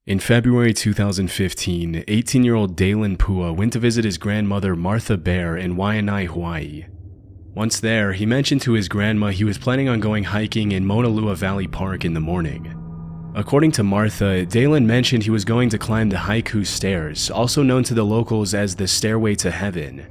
In February 2015, 18-year-old Dalen Pua went to visit his grandmother Martha Bear in Waianae, Hawaii. Once there, he mentioned to his grandma he was planning on going hiking in Mauna Lua Valley Park in the morning. According to Martha, Dalen mentioned he was going to climb the Haiku Stairs, also known to the locals as the Stairway to Heaven.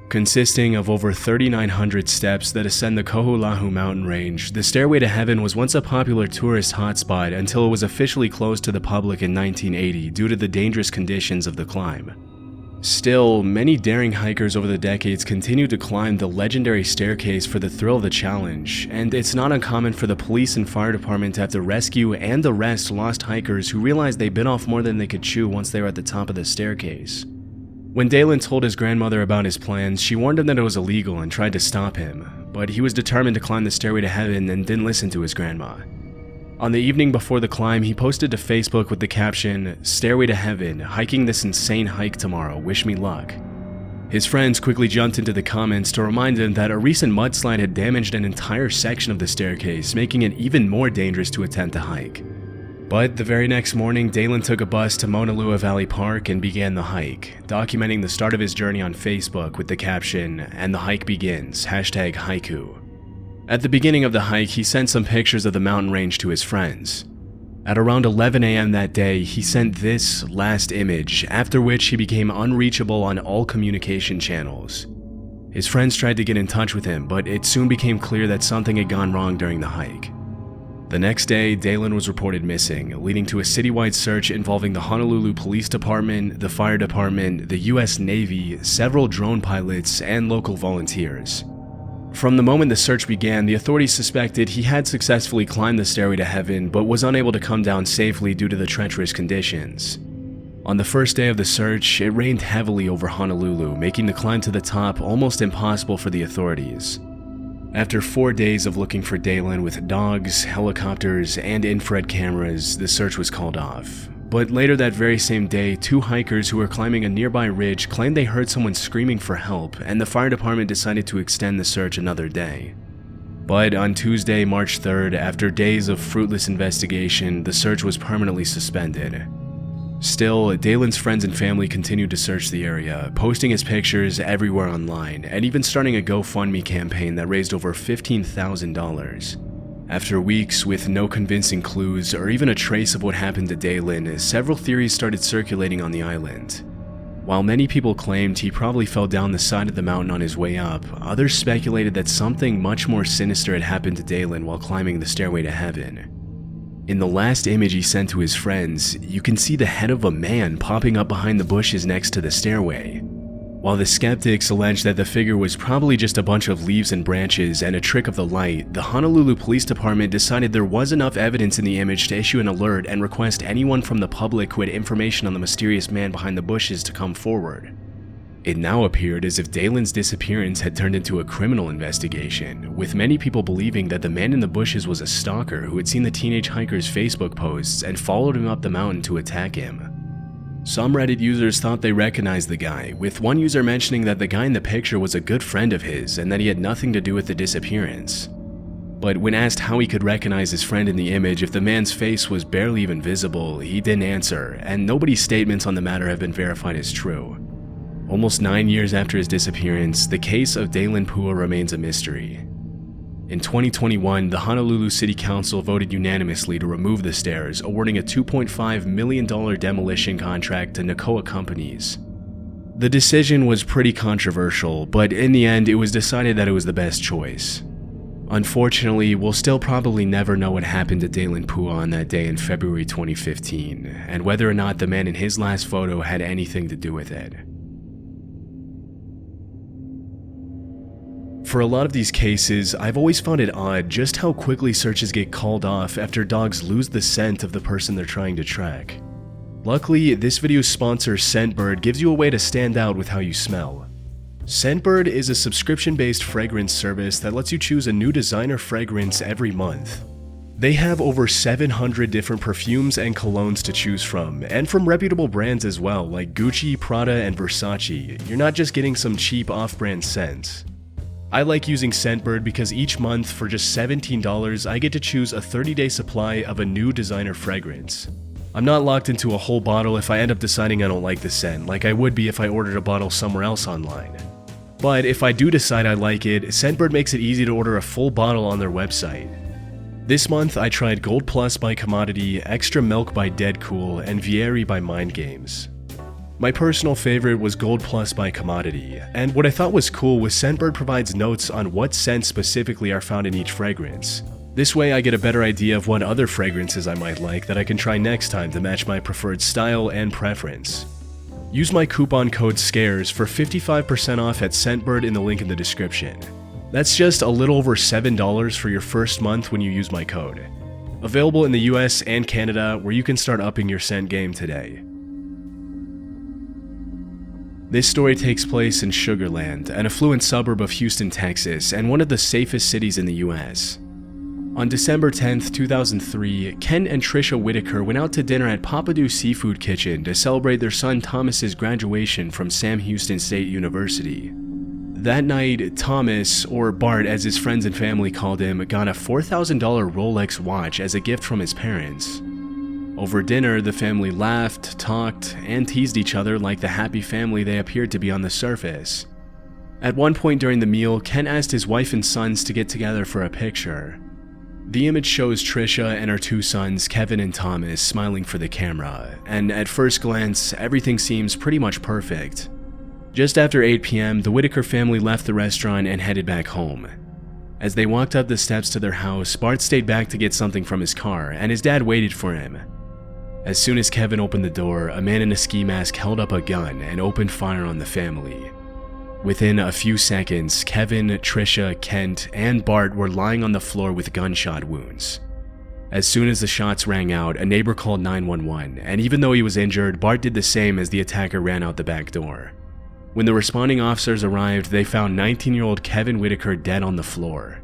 Consisting of over 3,900 steps that ascend the Kohulahu mountain range, the Stairway to Heaven was once a popular tourist hotspot until it was officially closed to the public in 1980 due to the dangerous conditions of the climb. Still, many daring hikers over the decades continue to climb the legendary staircase for the thrill of the challenge, and it's not uncommon for the police and fire department to have to rescue and arrest lost hikers who realized they bit off more than they could chew once they were at the top of the staircase. When Dalen told his grandmother about his plans, she warned him that it was illegal and tried to stop him, but he was determined to climb the Stairway to Heaven and didn't listen to his grandma. On the evening before the climb, he posted to Facebook with the caption, "Stairway to Heaven, hiking this insane hike tomorrow, wish me luck." His friends quickly jumped into the comments to remind him that a recent mudslide had damaged an entire section of the staircase, making it even more dangerous to attempt the hike. But the very next morning, Dalen took a bus to Mauna Lua Valley Park and began the hike, documenting the start of his journey on Facebook with the caption, "And the hike begins, #Haiku." At the beginning of the hike, he sent some pictures of the mountain range to his friends. At around 11 a.m. that day, he sent this last image, after which he became unreachable on all communication channels. His friends tried to get in touch with him, but it soon became clear that something had gone wrong during the hike. The next day, Dalen was reported missing, leading to a citywide search involving the Honolulu Police Department, the Fire Department, the US Navy, several drone pilots, and local volunteers. From the moment the search began, the authorities suspected he had successfully climbed the Stairway to Heaven but was unable to come down safely due to the treacherous conditions. On the first day of the search, it rained heavily over Honolulu, making the climb to the top almost impossible for the authorities. After 4 days of looking for Dalen with dogs, helicopters, and infrared cameras, the search was called off. But later that very same day, 2 hikers who were climbing a nearby ridge claimed they heard someone screaming for help, and the fire department decided to extend the search another day. But on Tuesday, March 3rd, after days of fruitless investigation, the search was permanently suspended. Still, Dalen's friends and family continued to search the area, posting his pictures everywhere online, and even starting a GoFundMe campaign that raised over $15,000. After weeks with no convincing clues or even a trace of what happened to Dalen, several theories started circulating on the island. While many people claimed he probably fell down the side of the mountain on his way up, others speculated that something much more sinister had happened to Dalen while climbing the Stairway to Heaven. In the last image he sent to his friends, you can see the head of a man popping up behind the bushes next to the stairway. While the skeptics alleged that the figure was probably just a bunch of leaves and branches and a trick of the light, the Honolulu Police Department decided there was enough evidence in the image to issue an alert and request anyone from the public who had information on the mysterious man behind the bushes to come forward. It now appeared as if Dalen's disappearance had turned into a criminal investigation, with many people believing that the man in the bushes was a stalker who had seen the teenage hiker's Facebook posts and followed him up the mountain to attack him. Some Reddit users thought they recognized the guy, with one user mentioning that the guy in the picture was a good friend of his and that he had nothing to do with the disappearance. But when asked how he could recognize his friend in the image if the man's face was barely even visible, he didn't answer, and nobody's statements on the matter have been verified as true. Almost 9 years after his disappearance, the case of Dalen Pua remains a mystery. In 2021, the Honolulu City Council voted unanimously to remove the stairs, awarding a $2.5 million demolition contract to Nakoa Companies. The decision was pretty controversial, but in the end, it was decided that it was the best choice. Unfortunately, we'll still probably never know what happened to Dalen Pua on that day in February 2015, and whether or not the man in his last photo had anything to do with it. For a lot of these cases, I've always found it odd just how quickly searches get called off after dogs lose the scent of the person they're trying to track. Luckily, this video's sponsor, Scentbird, gives you a way to stand out with how you smell. Scentbird is a subscription-based fragrance service that lets you choose a new designer fragrance every month. They have over 700 different perfumes and colognes to choose from, and from reputable brands as well, like Gucci, Prada, and Versace. You're not just getting some cheap off-brand scents. I like using Scentbird because each month, for just $17, I get to choose a 30-day supply of a new designer fragrance. I'm not locked into a whole bottle if I end up deciding I don't like the scent, like I would be if I ordered a bottle somewhere else online. But if I do decide I like it, Scentbird makes it easy to order a full bottle on their website. This month, I tried Gold Plus by Commodity, Extra Milk by Deadcool, and Vieri by Mind Games. My personal favorite was Gold Plus by Commodity, and what I thought was cool was Scentbird provides notes on what scents specifically are found in each fragrance. This way I get a better idea of what other fragrances I might like that I can try next time to match my preferred style and preference. Use my coupon code SCARES for 55% off at Scentbird in the link in the description. That's just a little over $7 for your first month when you use my code. Available in the US and Canada, where you can start upping your scent game today. This story takes place in Sugar Land, an affluent suburb of Houston, Texas, and one of the safest cities in the US. On December 10th, 2003, Ken and Trisha Whitaker went out to dinner at Papadu Seafood Kitchen to celebrate their son Thomas's graduation from Sam Houston State University. That night, Thomas, or Bart as his friends and family called him, got a $4,000 Rolex watch as a gift from his parents. Over dinner, the family laughed, talked, and teased each other like the happy family they appeared to be on the surface. At one point during the meal, Ken asked his wife and sons to get together for a picture. The image shows Trisha and her two sons, Kevin and Thomas, smiling for the camera, and at first glance, everything seems pretty much perfect. Just after 8 p.m., the Whitaker family left the restaurant and headed back home. As they walked up the steps to their house, Bart stayed back to get something from his car, and his dad waited for him. As soon as Kevin opened the door, a man in a ski mask held up a gun and opened fire on the family. Within a few seconds, Kevin, Trisha, Kent, and Bart were lying on the floor with gunshot wounds. As soon as the shots rang out, a neighbor called 911, and even though he was injured, Bart did the same as the attacker ran out the back door. When the responding officers arrived, they found 19-year-old Kevin Whitaker dead on the floor.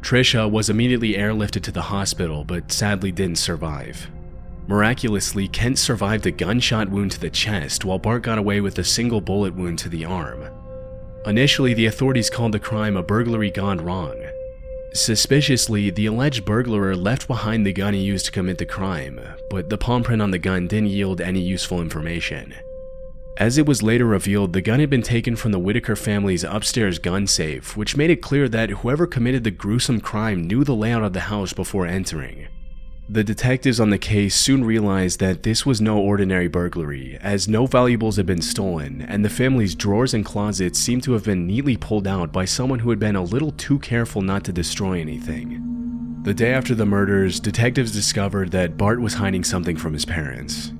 Trisha was immediately airlifted to the hospital, but sadly didn't survive. Miraculously, Kent survived a gunshot wound to the chest, while Bart got away with a single bullet wound to the arm. Initially, the authorities called the crime a burglary gone wrong. Suspiciously, the alleged burglar left behind the gun he used to commit the crime, but the palm print on the gun didn't yield any useful information. As it was later revealed, the gun had been taken from the Whitaker family's upstairs gun safe, which made it clear that whoever committed the gruesome crime knew the layout of the house before entering. The detectives on the case soon realized that this was no ordinary burglary, as no valuables had been stolen, and the family's drawers and closets seemed to have been neatly pulled out by someone who had been a little too careful not to destroy anything. The day after the murders, detectives discovered that Bart was hiding something from his parents.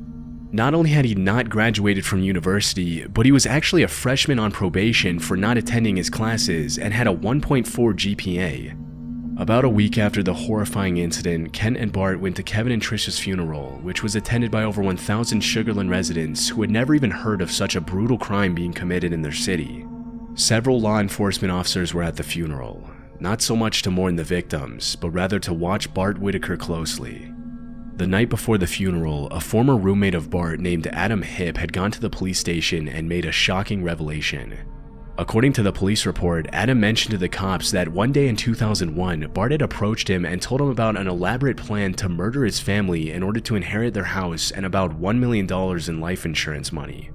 Not only had he not graduated from university, but he was actually a freshman on probation for not attending his classes and had a 1.4 GPA. About a week after the horrifying incident, Kent and Bart went to Kevin and Trisha's funeral, which was attended by over 1,000 Sugar Land residents who had never even heard of such a brutal crime being committed in their city. Several law enforcement officers were at the funeral, not so much to mourn the victims, but rather to watch Bart Whitaker closely. The night before the funeral, a former roommate of Bart named Adam Hipp had gone to the police station and made a shocking revelation. According to the police report, Adam mentioned to the cops that one day in 2001, Bart had approached him and told him about an elaborate plan to murder his family in order to inherit their house and about $1 million in life insurance money.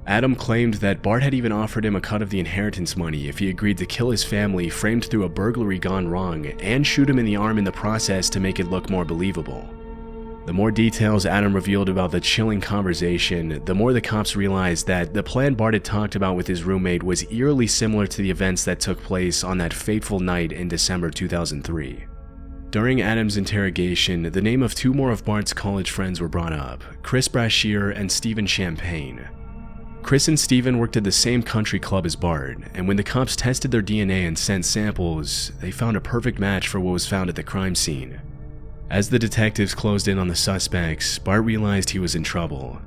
Adam claimed that Bart had even offered him a cut of the inheritance money if he agreed to kill his family framed through a burglary gone wrong and shoot him in the arm in the process to make it look more believable. The more details Adam revealed about the chilling conversation, the more the cops realized that the plan Bart had talked about with his roommate was eerily similar to the events that took place on that fateful night in December 2003. During Adam's interrogation, the name of two more of Bart's college friends were brought up, Chris Brashear and Stephen Champagne. Chris and Stephen worked at the same country club as Bart, and when the cops tested their DNA and sent samples, they found a perfect match for what was found at the crime scene. As the detectives closed in on the suspects, Bart realized he was in trouble.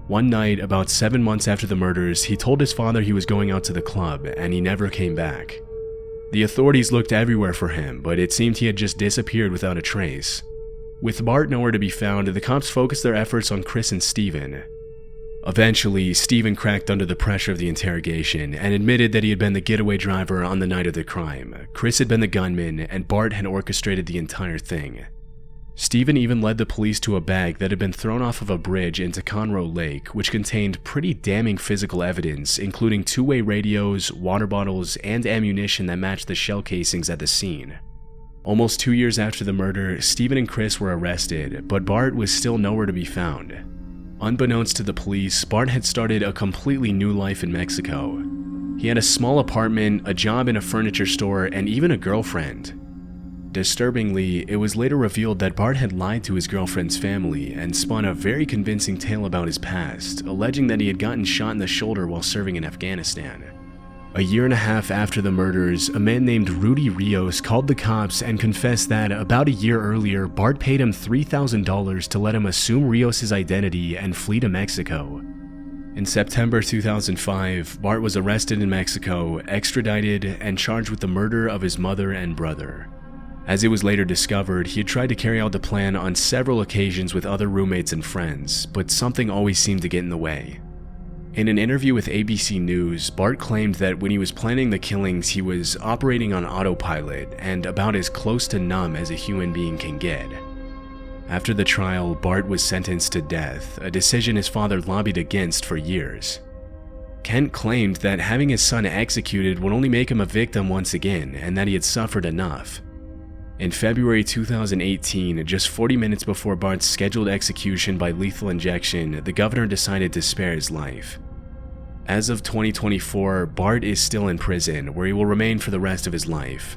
One night, about 7 months after the murders, he told his father he was going out to the club, and he never came back. The authorities looked everywhere for him, but it seemed he had just disappeared without a trace. With Bart nowhere to be found, the cops focused their efforts on Chris and Stephen. Eventually, Stephen cracked under the pressure of the interrogation and admitted that he had been the getaway driver on the night of the crime. Chris had been the gunman, and Bart had orchestrated the entire thing. Stephen even led the police to a bag that had been thrown off of a bridge into Conroe Lake, which contained pretty damning physical evidence, including two-way radios, water bottles, and ammunition that matched the shell casings at the scene. Almost 2 years after the murder, Stephen and Chris were arrested, but Bart was still nowhere to be found. Unbeknownst to the police, Bart had started a completely new life in Mexico. He had a small apartment, a job in a furniture store, and even a girlfriend. Disturbingly, it was later revealed that Bart had lied to his girlfriend's family and spun a very convincing tale about his past, alleging that he had gotten shot in the shoulder while serving in Afghanistan. A year and a half after the murders, a man named Rudy Rios called the cops and confessed that about a year earlier, Bart paid him $3,000 to let him assume Rios' identity and flee to Mexico. In September 2005, Bart was arrested in Mexico, extradited, and charged with the murder of his mother and brother. As it was later discovered, he had tried to carry out the plan on several occasions with other roommates and friends, but something always seemed to get in the way. In an interview with ABC News, Bart claimed that when he was planning the killings, he was operating on autopilot and about as close to numb as a human being can get. After the trial, Bart was sentenced to death, a decision his father lobbied against for years. Kent claimed that having his son executed would only make him a victim once again, and that he had suffered enough. In February 2018, just 40 minutes before Bart's scheduled execution by lethal injection, the governor decided to spare his life. As of 2024, Bart is still in prison, where he will remain for the rest of his life.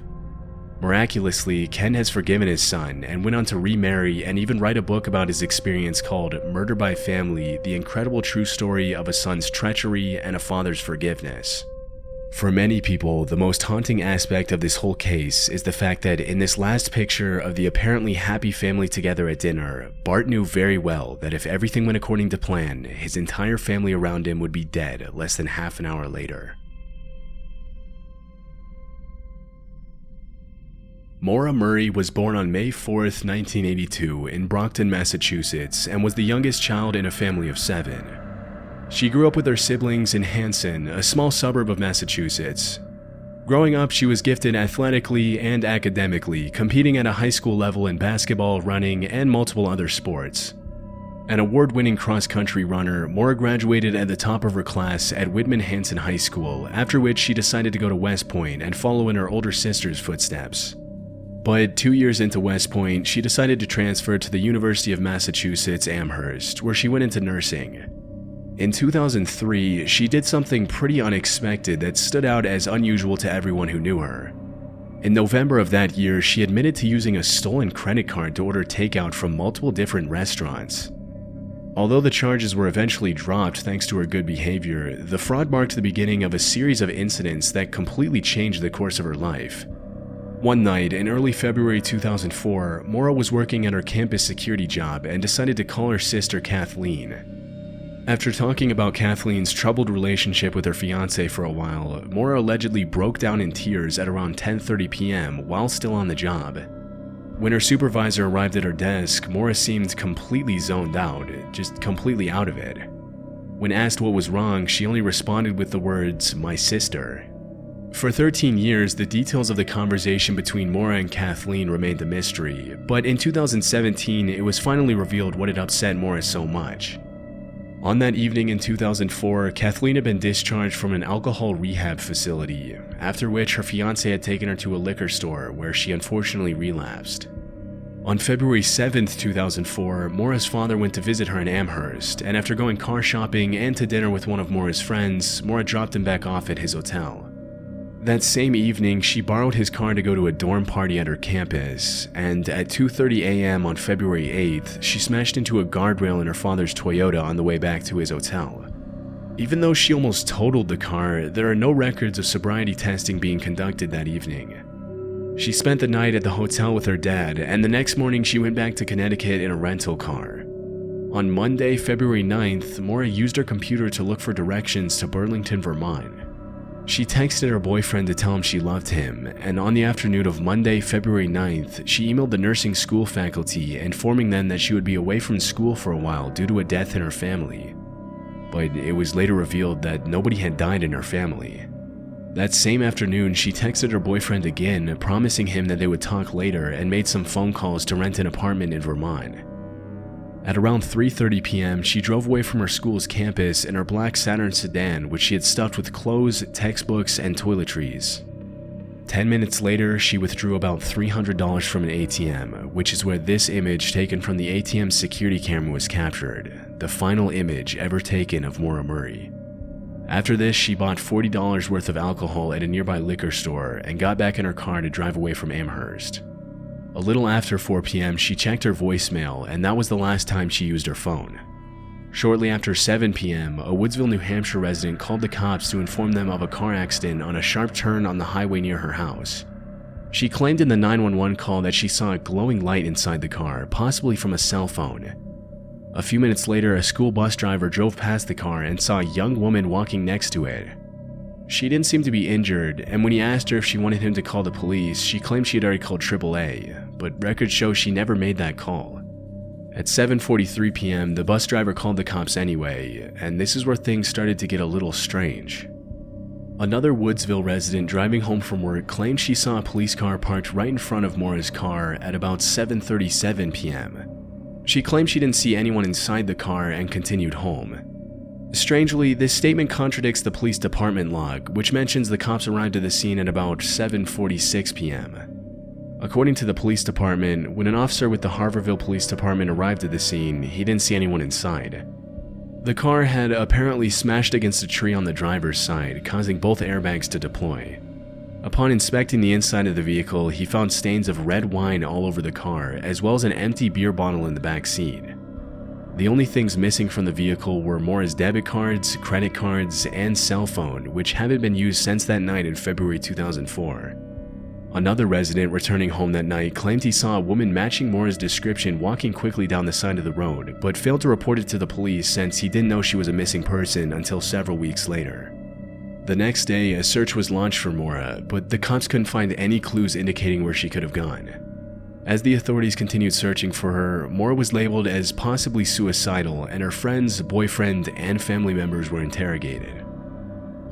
Miraculously, Ken has forgiven his son and went on to remarry and even write a book about his experience called Murder by Family: The Incredible True Story of a Son's Treachery and a Father's Forgiveness. For many people, the most haunting aspect of this whole case is the fact that in this last picture of the apparently happy family together at dinner, Bart knew very well that if everything went according to plan, his entire family around him would be dead less than half an hour later. Maura Murray was born on May 4th, 1982 in Brockton, Massachusetts, and was the youngest child in a family of 7. She grew up with her siblings in Hanson, a small suburb of Massachusetts. Growing up, she was gifted athletically and academically, competing at a high school level in basketball, running, and multiple other sports. An award-winning cross-country runner, Maura graduated at the top of her class at Whitman Hanson High School, after which she decided to go to West Point and follow in her older sister's footsteps. But 2 years into West Point, she decided to transfer to the University of Massachusetts Amherst, where she went into nursing. In 2003, she did something pretty unexpected that stood out as unusual to everyone who knew her. In November of that year, she admitted to using a stolen credit card to order takeout from multiple different restaurants. Although the charges were eventually dropped thanks to her good behavior, the fraud marked the beginning of a series of incidents that completely changed the course of her life. One night, in early February 2004, Maura was working at her campus security job and decided to call her sister Kathleen. After talking about Kathleen's troubled relationship with her fiancé for a while, Maura allegedly broke down in tears at around 10:30 p.m. while still on the job. When her supervisor arrived at her desk, Maura seemed completely zoned out, just completely out of it. When asked what was wrong, she only responded with the words, "my sister." For 13 years, the details of the conversation between Maura and Kathleen remained a mystery, but in 2017, it was finally revealed what had upset Maura so much. On that evening in 2004, Kathleen had been discharged from an alcohol rehab facility, after which her fiancé had taken her to a liquor store where she unfortunately relapsed. On February 7th, 2004, Maura's father went to visit her in Amherst, and after going car shopping and to dinner with one of Maura's friends, Maura dropped him back off at his hotel. That same evening, she borrowed his car to go to a dorm party at her campus, and at 2:30 a.m. on February 8th, she smashed into a guardrail in her father's Toyota on the way back to his hotel. Even though she almost totaled the car, there are no records of sobriety testing being conducted that evening. She spent the night at the hotel with her dad, and the next morning she went back to Connecticut in a rental car. On Monday, February 9th, Maura used her computer to look for directions to Burlington, Vermont. She texted her boyfriend to tell him she loved him, and on the afternoon of Monday, February 9th, she emailed the nursing school faculty informing them that she would be away from school for a while due to a death in her family. But it was later revealed that nobody had died in her family. That same afternoon, she texted her boyfriend again, promising him that they would talk later, and made some phone calls to rent an apartment in Vermont. At around 3:30 p.m., she drove away from her school's campus in her black Saturn sedan, which she had stuffed with clothes, textbooks, and toiletries. 10 minutes later, she withdrew about $300 from an ATM, which is where this image taken from the ATM security camera was captured, the final image ever taken of Maura Murray. After this, she bought $40 worth of alcohol at a nearby liquor store and got back in her car to drive away from Amherst. A little after 4 p.m., she checked her voicemail, and that was the last time she used her phone. Shortly after 7 p.m., a Woodsville, New Hampshire resident called the cops to inform them of a car accident on a sharp turn on the highway near her house. She claimed in the 911 call that she saw a glowing light inside the car, possibly from a cell phone. A few minutes later, a school bus driver drove past the car and saw a young woman walking next to it. She didn't seem to be injured, and when he asked her if she wanted him to call the police, she claimed she had already called AAA, but records show she never made that call. At 7:43 p.m., the bus driver called the cops anyway, and this is where things started to get a little strange. Another Woodsville resident driving home from work claimed she saw a police car parked right in front of Maura's car at about 7:37 p.m. She claimed she didn't see anyone inside the car and continued home. Strangely, this statement contradicts the police department log, which mentions the cops arrived at the scene at about 7:46 p.m. According to the police department, when an officer with the Harborville Police Department arrived at the scene, he didn't see anyone inside. The car had apparently smashed against a tree on the driver's side, causing both airbags to deploy. Upon inspecting the inside of the vehicle, he found stains of red wine all over the car, as well as an empty beer bottle in the back seat. The only things missing from the vehicle were Maura's debit cards, credit cards, and cell phone, which haven't been used since that night in February 2004. Another resident returning home that night claimed he saw a woman matching Maura's description walking quickly down the side of the road, but failed to report it to the police since he didn't know she was a missing person until several weeks later. The next day, a search was launched for Maura, but the cops couldn't find any clues indicating where she could have gone. As the authorities continued searching for her, Maura was labeled as possibly suicidal, and her friends, boyfriend, and family members were interrogated.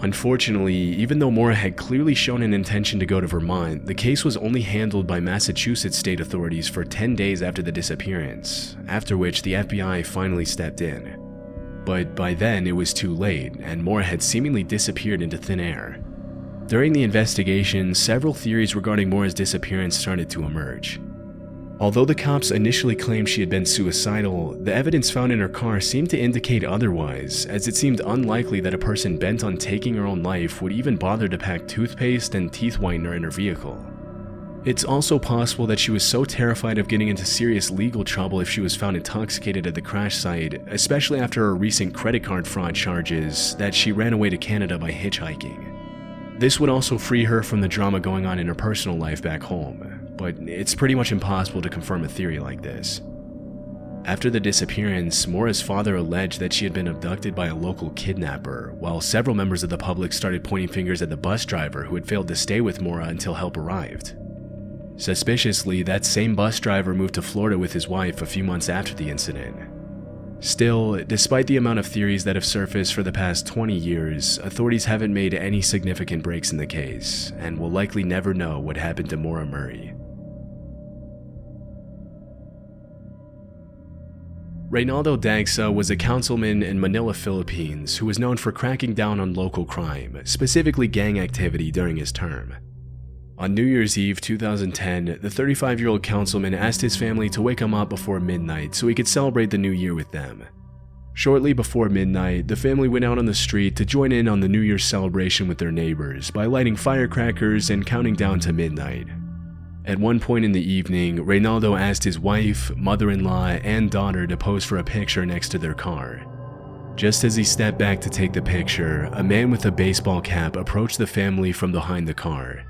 Unfortunately, even though Maura had clearly shown an intention to go to Vermont, the case was only handled by Massachusetts state authorities for 10 days after the disappearance, after which the FBI finally stepped in. But by then it was too late, and Maura had seemingly disappeared into thin air. During the investigation, several theories regarding Maura's disappearance started to emerge. Although the cops initially claimed she had been suicidal, the evidence found in her car seemed to indicate otherwise, as it seemed unlikely that a person bent on taking her own life would even bother to pack toothpaste and teeth whitener in her vehicle. It's also possible that she was so terrified of getting into serious legal trouble if she was found intoxicated at the crash site, especially after her recent credit card fraud charges, that she ran away to Canada by hitchhiking. This would also free her from the drama going on in her personal life back home, but it's pretty much impossible to confirm a theory like this. After the disappearance, Maura's father alleged that she had been abducted by a local kidnapper, while several members of the public started pointing fingers at the bus driver who had failed to stay with Maura until help arrived. Suspiciously, that same bus driver moved to Florida with his wife a few months after the incident. Still, despite the amount of theories that have surfaced for the past 20 years, authorities haven't made any significant breaks in the case, and will likely never know what happened to Maura Murray. Reynaldo Dagsa was a councilman in Manila, Philippines, who was known for cracking down on local crime, specifically gang activity during his term. On New Year's Eve 2010, the 35-year-old councilman asked his family to wake him up before midnight so he could celebrate the new year with them. Shortly before midnight, the family went out on the street to join in on the New Year's celebration with their neighbors by lighting firecrackers and counting down to midnight. At one point in the evening, Reynaldo asked his wife, mother-in-law, and daughter to pose for a picture next to their car. Just as he stepped back to take the picture, a man with a baseball cap approached the family from behind the car.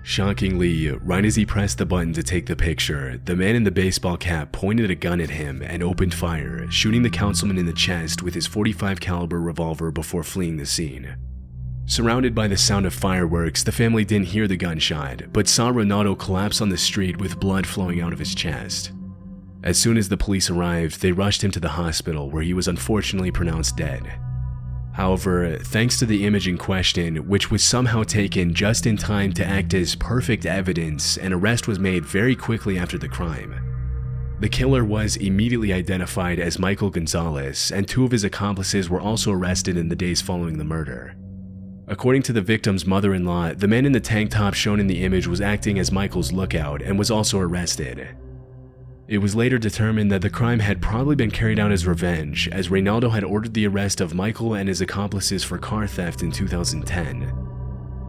Shockingly, right as he pressed the button to take the picture, the man in the baseball cap pointed a gun at him and opened fire, shooting the councilman in the chest with his .45 caliber revolver before fleeing the scene. Surrounded by the sound of fireworks, the family didn't hear the gunshot, but saw Reynaldo collapse on the street with blood flowing out of his chest. As soon as the police arrived, they rushed him to the hospital where he was unfortunately pronounced dead. However, thanks to the image in question, which was somehow taken just in time to act as perfect evidence, an arrest was made very quickly after the crime. The killer was immediately identified as Michael Gonzalez, and 2 of his accomplices were also arrested in the days following the murder. According to the victim's mother-in-law, the man in the tank top shown in the image was acting as Michael's lookout and was also arrested. It was later determined that the crime had probably been carried out as revenge, as Reynaldo had ordered the arrest of Michael and his accomplices for car theft in 2010.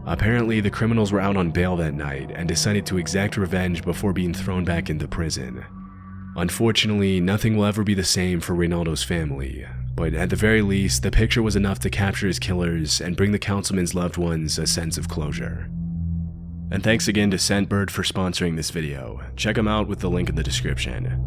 Apparently, the criminals were out on bail that night and decided to exact revenge before being thrown back into prison. Unfortunately, nothing will ever be the same for Reynaldo's family, but at the very least, the picture was enough to capture his killers and bring the councilman's loved ones a sense of closure. And thanks again to Scentbird for sponsoring this video. Check them out with the link in the description.